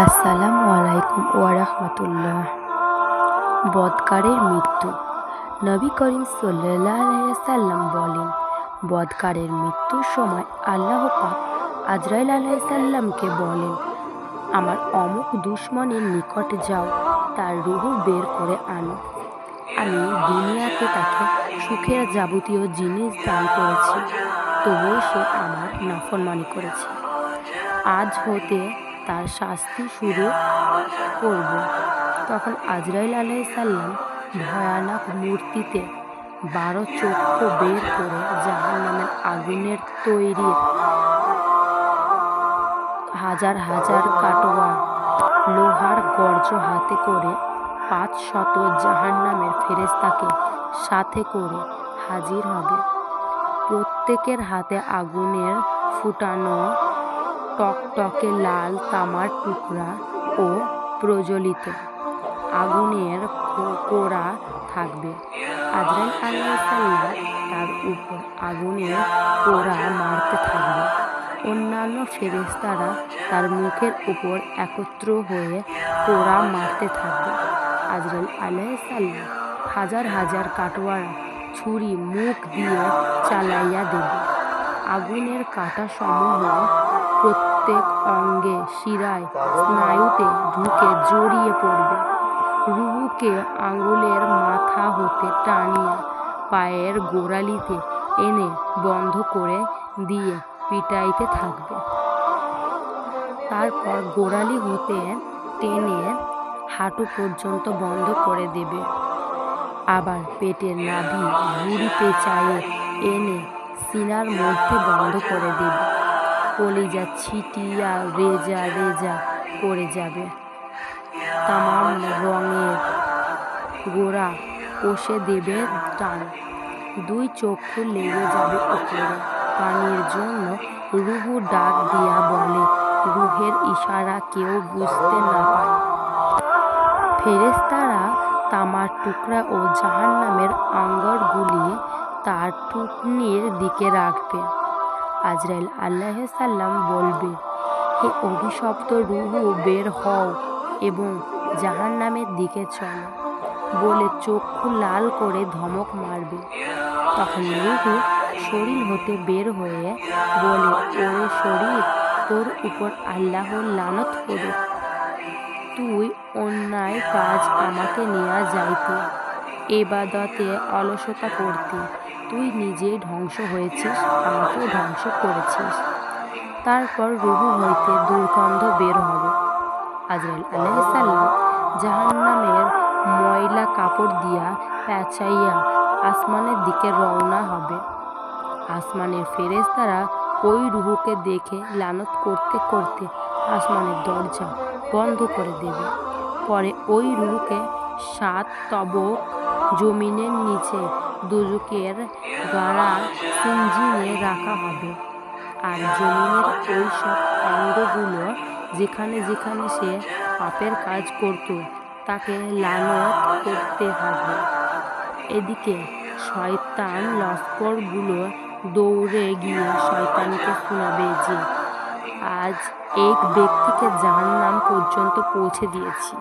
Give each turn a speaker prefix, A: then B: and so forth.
A: আসসালামু আলাইকুম ওয়ারাহমাতুল্লাহ। বদকারের মৃত্যু। নবী করিম সাল্লাল্লাহু আলাইহি সাল্লাম বলেন, বদকারের মৃত্যুর সময় আল্লাহ পাক আজরাইল আলাইহিস সালামকে বলেন, আমার অমুক দুশমনের নিকট যাও, তার রূহ বের করে আনো। আমি দুনিয়াতে তাকে সুখের যাবতীয় জিনিস দান করেছি, তবুও সে আমার নাফরমানি করেছে। আজ হতে তার শাস্তি শুরু করব। তখন আজরাইল আলাইহিস সালাম ভয়ানক মূর্তিতে 12 চক্ষু বের করে জাহান্নামের আগুনের তৈরি হাজার হাজার কাটোয়া লোহার গর্জ হাতে করে 500 জাহান্নামের ফেরেশতাকে সাথে করে হাজির হবে। প্রত্যেকের হাতে আগুনের ফুটানো টকটকে লাল তামার টুকরা ও প্রজ্বলিত আগুনের কোড়া থাকবে। আজরাইল আলাইহিস সালাম তার উপর আগুনের কোড়া মারতে থাকবে। অন্যান্য ফেরেশতারা তার মুখের উপর একত্র হয়ে কোড়া মারতে থাকবে। আজরাইল আলাইহিস সালাম হাজার হাজার কাটোয়ারা ছুরি মুখ দিয়ে চালাইয়া দেবে। আগুনের কাঁটা সমূহ প্রত্যেক অঙ্গে শিরায় স্নায়ুতে ঢুকে জড়িয়ে পড়বে। রূহকে আঙ্গুলের মাথা হতে টানিয়া পায়ের গোড়ালিতে এনে বন্ধ করে দিয়ে পিটাইতে থাকবে। তারপর গোড়ালি হতে টেনে হাঁটু পর্যন্ত বন্ধ করে দেবে। আবার পেটের নাভি বুড়ি পেঁচায়ে এনে সিনার মধ্যে বন্ধ করে দেবে। কলিজা ছিটিয়া রেজা রেজা করে যাবে। তামাম রঙের গোড়া কষে দেবে টান। 2 চক্ষু লেগে যাবে উপরে। পানির জন্য রূহ ডাক দিয়া বলে, রূহের ইশারা কেউ বুঝতে না পায়। ফেরেশতারা তামার টুকরা ও জাহান্নামের আঙ্গারগুলি তার থুতনির দিকে রাখবে। আজরাইল আলাইহিস সালাম বলবে, হে অভিশপ্ত রূহ, বের হও এবং জাহান্নামের দিকে চলো বলে চক্ষু লাল করে ধমক মারবে। তখন রূহ শরীর হতে বের হয়ে বলে, ওরে শরীর, তোর উপর আল্লাহর লানত করুক। তুই অন্যায় কাজ আমাকে নিয়ে যাইতে, ইবাদতে অলসতা করতে। তুই নিজেই ধ্বংস হয়েছিস, আমাকেও ধ্বংস করেছিস। তারপর রূহ হইতে দুর্গন্ধ বের হবে। আজরাইল আলাইহিস সালাম জাহান্নামের ময়লা কাপড় দিয়া পেঁচাইয়া আসমানের দিকে রওনা হবে। আসমানের ফেরেশতারা ওই রূহকে দেখে লানত করতে করতে আসমানের দরজা বন্ধ করে দেবে। পরে ওই রূহকে 7 তবক জমিনের নিচে দোজখের গাড়া সিঞ্জিনে রাখা হবে। আর জমিনের ওই সব অঙ্গগুলো যেখানে যেখানে সে পাপের কাজ করত তাকে লানত করতে হবে। এদিকে শয়তান লস্করগুলো দৌড়ে গিয়ে শয়তানকে শোনাবে যে, আজ এক ব্যক্তিকে জাহান্নাম পর্যন্ত পৌঁছে দিয়েছি।